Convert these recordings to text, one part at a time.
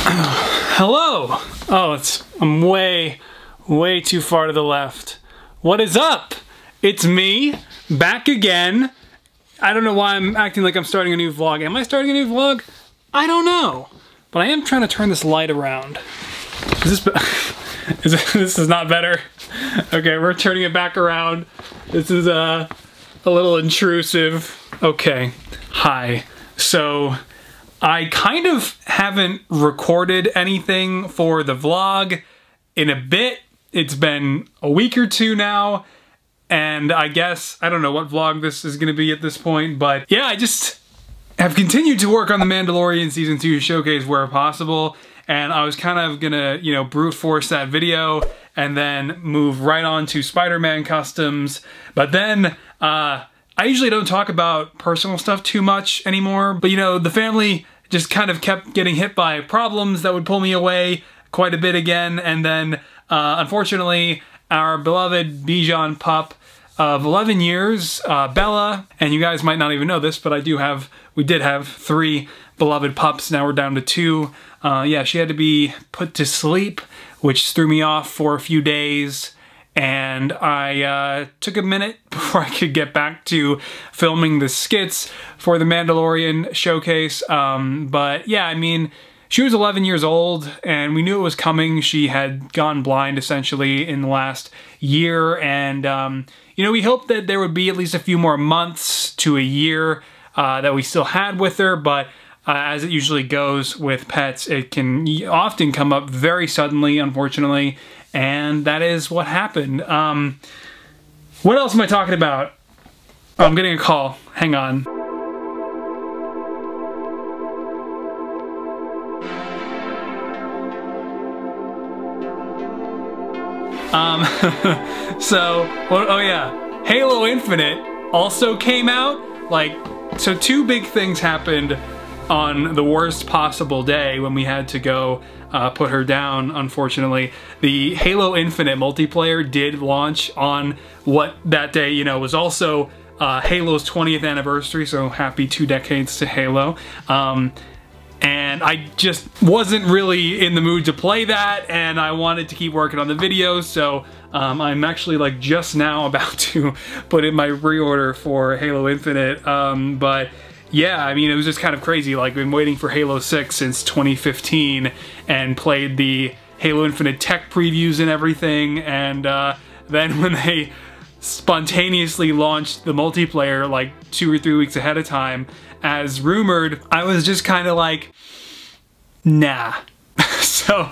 Hello! Oh, I'm way too far to the left. What is up? It's me, back again. I don't know why I'm acting like I'm starting a new vlog. Am I starting a new vlog? I don't know. But I am trying to turn this light around. Is this, this is not better. Okay, we're turning it back around. This is a little intrusive. Okay, hi. So, I kind of haven't recorded anything for the vlog in a bit. It's been a week or two now, and I guess, I don't know what vlog this is gonna be at this point, but yeah, I just have continued to work on the Mandalorian Season 2 showcase where possible, and I was kind of gonna, you know, brute force that video and then move right on to Spider-Man customs, but then, I usually don't talk about personal stuff too much anymore, but you know, the family just kind of kept getting hit by problems that would pull me away quite a bit again, and then unfortunately our beloved Bichon pup of 11 years, Bella, and you guys might not even know this, but we did have 3 beloved pups, now we're down to 2. Yeah, she had to be put to sleep, which threw me off for a few days. And I took a minute before I could get back to filming the skits for the Mandalorian showcase. But yeah, I mean, she was 11 years old and we knew it was coming. She had gone blind essentially in the last year. And, you know, we hoped that there would be at least a few more months to a year that we still had with her. But as it usually goes with pets, it can often come up very suddenly, unfortunately. And that is what happened. What else am I talking about? Oh, I'm getting a call. Hang on. Oh yeah, Halo Infinite also came out. So 2 big things happened on the worst possible day when we had to go put her down, unfortunately. The Halo Infinite multiplayer did launch on what that day, you know, was also Halo's 20th anniversary, so happy 2 decades to Halo. And I just wasn't really in the mood to play that, and I wanted to keep working on the videos, so I'm actually like just now about to put in my reorder for Halo Infinite, but yeah, I mean, it was just kind of crazy. Like, been waiting for Halo 6 since 2015 and played the Halo Infinite tech previews and everything, and then when they spontaneously launched the multiplayer like 2 or 3 weeks ahead of time, as rumored, I was just kind of like, nah. So,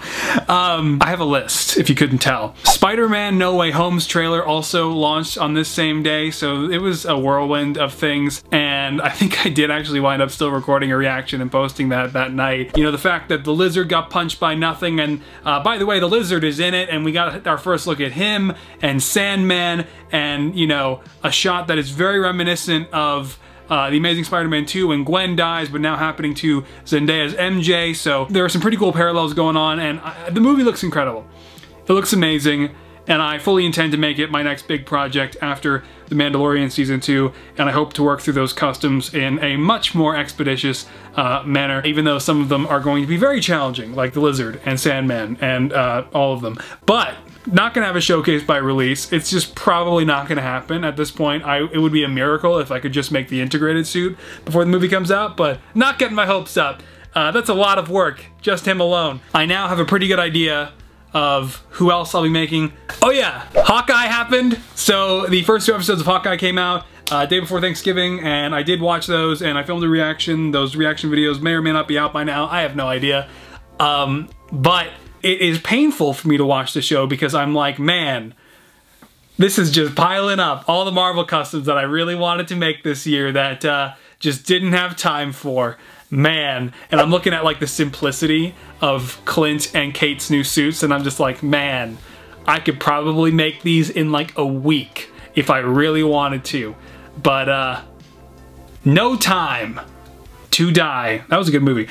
I have a list, if you couldn't tell. Spider-Man No Way Home's trailer also launched on this same day, so it was a whirlwind of things, and I think I did actually wind up still recording a reaction and posting that night. You know, the fact that the Lizard got punched by nothing, and by the way, the Lizard is in it, and we got our first look at him, and Sandman, and, you know, a shot that is very reminiscent of The Amazing Spider-Man 2 when Gwen dies, but now happening to Zendaya's MJ, so there are some pretty cool parallels going on, and the movie looks incredible. It looks amazing, and I fully intend to make it my next big project after The Mandalorian Season 2, and I hope to work through those customs in a much more expeditious manner, even though some of them are going to be very challenging, like the Lizard and Sandman and all of them. But not gonna have a showcase by release. It's just probably not gonna happen at this point. It would be a miracle if I could just make the integrated suit before the movie comes out, but not getting my hopes up. That's a lot of work, just him alone. I now have a pretty good idea of who else I'll be making. Oh yeah, Hawkeye happened. So the first 2 episodes of Hawkeye came out day before Thanksgiving, and I did watch those, and I filmed a reaction. Those reaction videos may or may not be out by now. I have no idea. But it is painful for me to watch the show because I'm like, man, this is just piling up. All the Marvel customs that I really wanted to make this year that just didn't have time for. Man. And I'm looking at like the simplicity of Clint and Kate's new suits, and I'm just like, man, I could probably make these in like a week if I really wanted to. But No Time to Die. That was a good movie.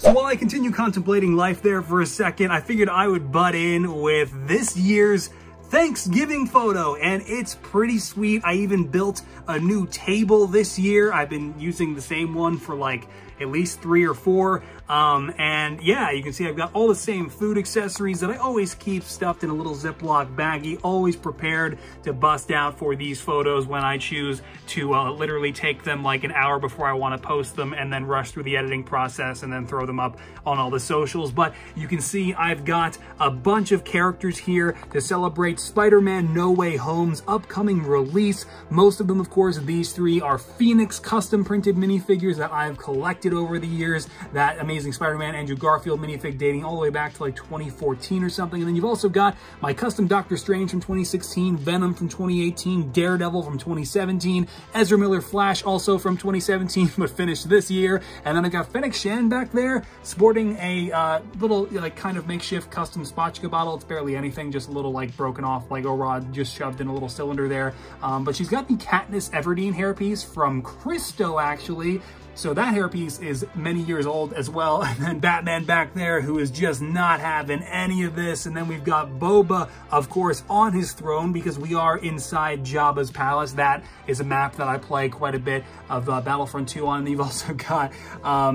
So while I continue contemplating life there for a second, I figured I would butt in with this year's Thanksgiving photo, and it's pretty sweet. I even built a new table this year. I've been using the same one for like at least 3 or 4. And yeah, you can see I've got all the same food accessories that I always keep stuffed in a little Ziploc baggie, always prepared to bust out for these photos when I choose to literally take them like an hour before I want to post them and then rush through the editing process and then throw them up on all the socials. But you can see I've got a bunch of characters here to celebrate Spider-Man No Way Home's upcoming release. Most of them, of course, these 3 are Phoenix custom printed minifigures that I've collected over the years. That Amazing Spider-Man Andrew Garfield minifig dating all the way back to like 2014 or something. And then you've also got my custom Doctor Strange from 2016, Venom from 2018, Daredevil from 2017, Ezra Miller Flash also from 2017, but finished this year. And then I got Fennec Shan back there sporting a little like kind of makeshift custom spatchka bottle. It's barely anything, just a little like broken off Lego rod just shoved in a little cylinder there. But she's got the Katniss Everdeen hairpiece from Christo actually. So that hairpiece is many years old as well. And then Batman back there, who is just not having any of this. And then we've got Boba, of course, on his throne because we are inside Jabba's palace. That is a map that I play quite a bit of Battlefront 2 on. And you've also got,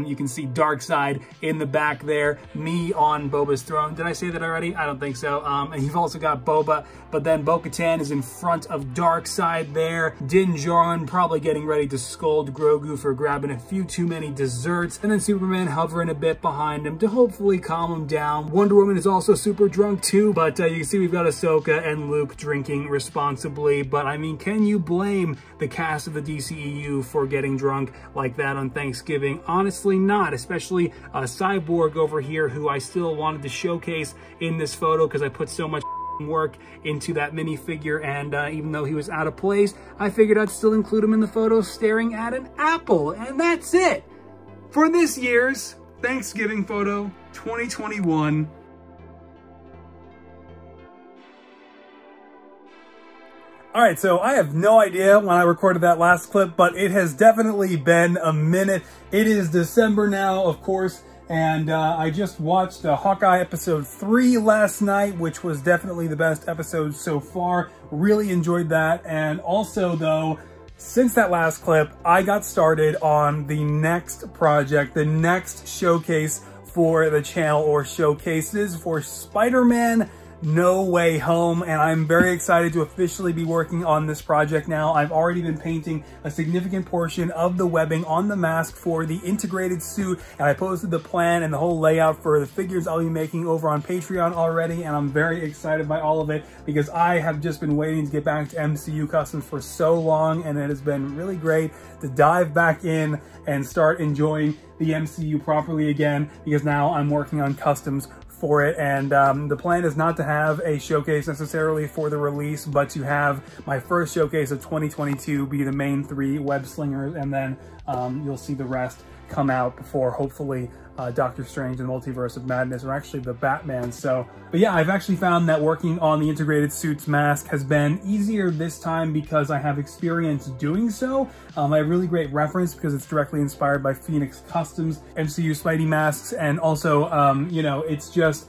you can see Darkseid in the back there, me on Boba's throne. Did I say that already? I don't think so. And you've also got Boba, but then Bo-Katan is in front of Darkseid there. Din Djarin probably getting ready to scold Grogu for grabbing a few too many desserts, and then Superman hovering a bit behind him to hopefully calm him down. Wonder Woman is also super drunk too, but you can see we've got Ahsoka and Luke drinking responsibly. But I mean, can you blame the cast of the DCEU for getting drunk like that on Thanksgiving? Honestly not, especially Cyborg over here, who I still wanted to showcase in this photo because I put so much work into that minifigure, and even though he was out of place, I figured I'd still include him in the photo staring at an apple. And that's it for this year's Thanksgiving photo 2021. All right, so I have no idea when I recorded that last clip, but it has definitely been a minute. It is December now, of course, and I just watched Hawkeye episode 3 last night, which was definitely the best episode so far. Really enjoyed that. And also, though, since that last clip, I got started on the next project, the next showcase for the channel, or showcases for Spider-Man No Way Home, and I'm very excited to officially be working on this project now. I've already been painting a significant portion of the webbing on the mask for the integrated suit, and I posted the plan and the whole layout for the figures I'll be making over on Patreon already, and I'm very excited by all of it because I have just been waiting to get back to MCU customs for so long, and it has been really great to dive back in and start enjoying the MCU properly again, because now I'm working on customs for it. And the plan is not to have a showcase necessarily for the release, but to have my first showcase of 2022 be the main 3 web slingers, and then you'll see the rest come out before hopefully Doctor Strange and the Multiverse of Madness, or actually the Batman. So, but yeah, I've actually found that working on the integrated suits mask has been easier this time because I have experience doing so. I have really great reference because it's directly inspired by Phoenix Customs MCU Spidey masks, and also, you know, it's just,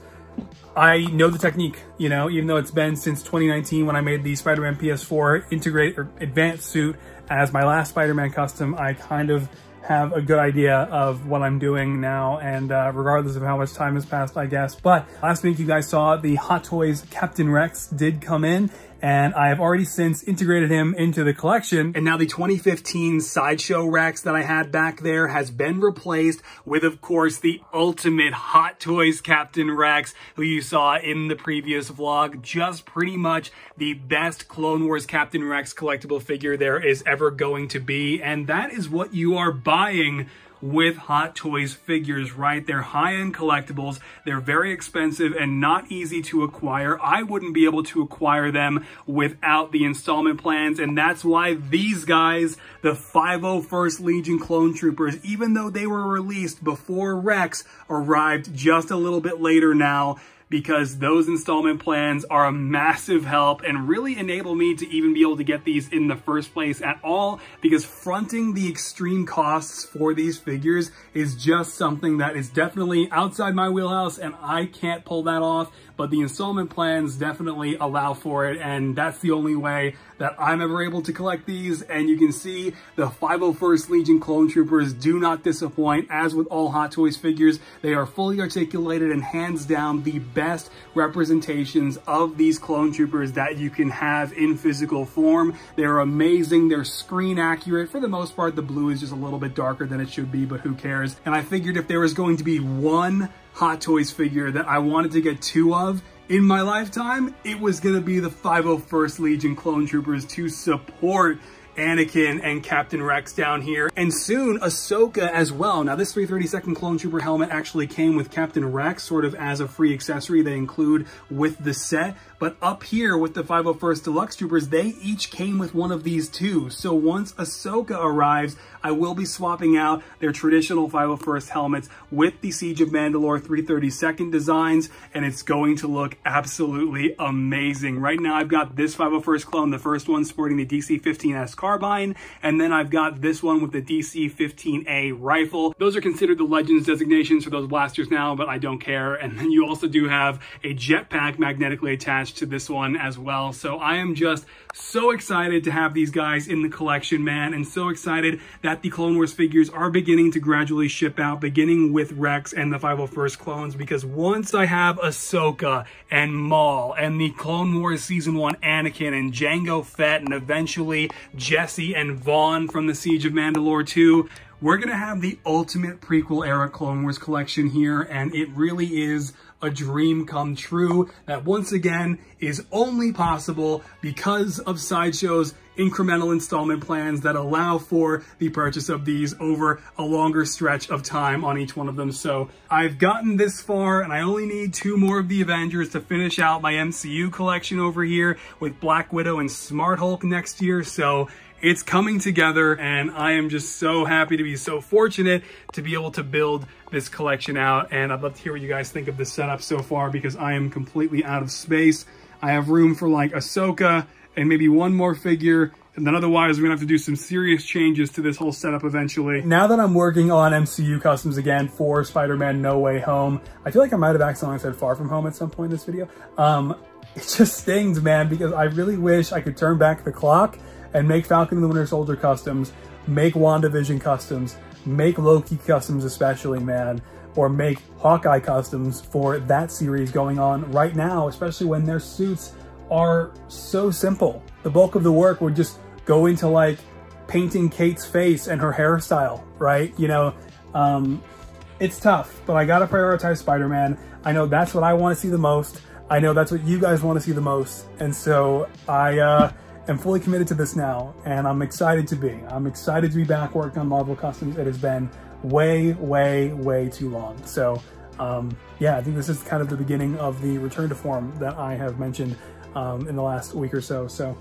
I know the technique, you know, even though it's been since 2019 when I made the Spider-Man PS4 integrate or advanced suit as my last Spider-Man custom. I kind of have a good idea of what I'm doing now, and regardless of how much time has passed, I guess. But last week you guys saw the Hot Toys Captain Rex did come in, and I have already since integrated him into the collection. And now the 2015 Sideshow Rex that I had back there has been replaced with, of course, the ultimate Hot Toys Captain Rex, who you saw in the previous vlog. Just pretty much the best Clone Wars Captain Rex collectible figure there is ever going to be. And that is what you are buying with Hot Toys figures, right? They're high-end collectibles. They're very expensive and not easy to acquire. I wouldn't be able to acquire them without the installment plans, and that's why these guys, the 501st Legion Clone Troopers, even though they were released before Rex, arrived just a little bit later now. because those installment plans are a massive help and really enable me to even be able to get these in the first place at all, because fronting the extreme costs for these figures is just something that is definitely outside my wheelhouse and I can't pull that off, but the installment plans definitely allow for it, and that's the only way that I'm ever able to collect these. And you can see the 501st Legion Clone Troopers do not disappoint. As with all Hot Toys figures, they are fully articulated and hands down the best representations of these Clone Troopers that you can have in physical form. They're amazing, they're screen accurate. For the most part, the blue is just a little bit darker than it should be, but who cares? And I figured if there was going to be one Hot Toys figure that I wanted to get two of in my lifetime, it was gonna be the 501st Legion Clone Troopers to support Anakin and Captain Rex down here, and soon Ahsoka as well. Now this 332nd Clone Trooper helmet actually came with Captain Rex sort of as a free accessory they include with the set, but up here with the 501st Deluxe Troopers, they each came with one of these too. So once Ahsoka arrives, I will be swapping out their traditional 501st helmets with the Siege of Mandalore 332nd designs, and it's going to look absolutely amazing. Right now I've got this 501st clone, the first one sporting the DC-15S carbine, and then I've got this one with the DC-15A rifle. Those are considered the Legends designations for those blasters now, but I don't care. And then you also do have a jetpack magnetically attached to this one as well. So I am just so excited to have these guys in the collection, man, and so excited that the Clone Wars figures are beginning to gradually ship out, beginning with Rex and the 501st clones, because once I have Ahsoka and Maul and the Clone Wars Season 1 Anakin and Jango Fett and eventually Jesse and Vaughn from the Siege of Mandalore 2, we're gonna have the ultimate prequel era Clone Wars collection here, and it really is a dream come true that once again is only possible because of Sideshow's incremental installment plans that allow for the purchase of these over a longer stretch of time on each one of them. So I've gotten this far and I only need two more of the Avengers to finish out my MCU collection over here with Black Widow and Smart Hulk next year. So it's coming together and I am just so happy to be so fortunate to be able to build this collection out. And I'd love to hear what you guys think of this setup so far, because I am completely out of space. I have room for like Ahsoka and maybe one more figure, and then otherwise we're gonna have to do some serious changes to this whole setup eventually. Now that I'm working on MCU customs again for Spider-Man No Way Home, I feel like I might have accidentally said Far From Home at some point in this video. It just stings, man, because I really wish I could turn back the clock and make Falcon and the Winter Soldier customs, make WandaVision customs, make Loki customs especially, man, or make Hawkeye customs for that series going on right now, especially when their suits are so simple. The bulk of the work would just go into like painting Kate's face and her hairstyle, right? You know, it's tough, but I gotta prioritize Spider-Man. I know that's what I want to see the most. I know that's what you guys want to see the most. And so I am fully committed to this now, and I'm excited to be. I'm excited to be back working on Marvel Customs. It has been way, way, way too long. So yeah, I think this is kind of the beginning of the return to form that I have mentioned in the last week or so. So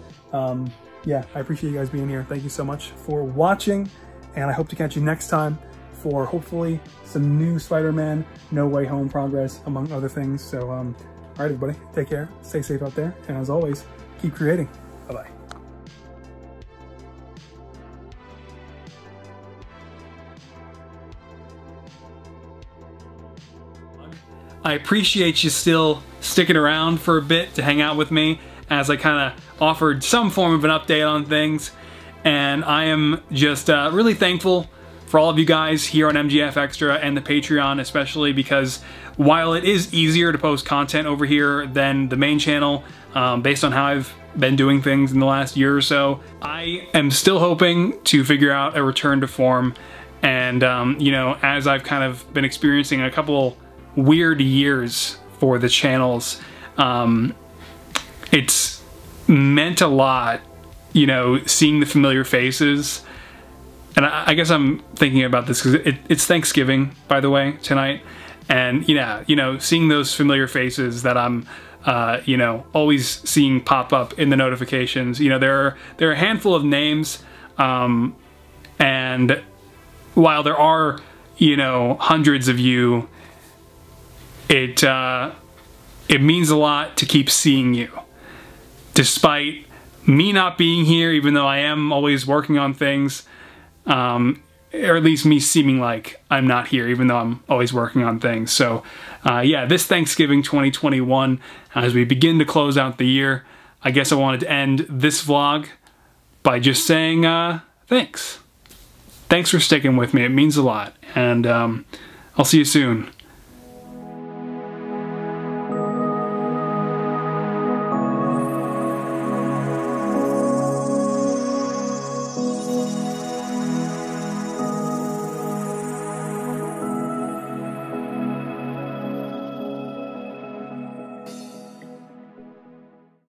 yeah, I appreciate you guys being here. Thank you so much for watching, and I hope to catch you next time for hopefully some new Spider-Man No Way Home progress, among other things. So all right, everybody, take care, stay safe out there, and as always, keep creating. Bye-bye. I appreciate you still sticking around for a bit to hang out with me as I kind of offered some form of an update on things. And I am just really thankful for all of you guys here on MGF Extra and the Patreon especially, because while it is easier to post content over here than the main channel, based on how I've been doing things in the last year or so, I am still hoping to figure out a return to form. And, you know, as I've kind of been experiencing a couple weird years for the channels, it's meant a lot, you know, seeing the familiar faces. And I guess I'm thinking about this because it's Thanksgiving, by the way, tonight. And yeah, you know, seeing those familiar faces that I'm, you know, always seeing pop up in the notifications. You know, there are a handful of names, and while there are, you know, hundreds of you, it it means a lot to keep seeing you. Despite me not being here, even though I am always working on things, or at least me seeming like I'm not here, even though I'm always working on things. So yeah, this Thanksgiving 2021, as we begin to close out the year, I guess I wanted to end this vlog by just saying thanks. Thanks for sticking with me. It means a lot. And I'll see you soon.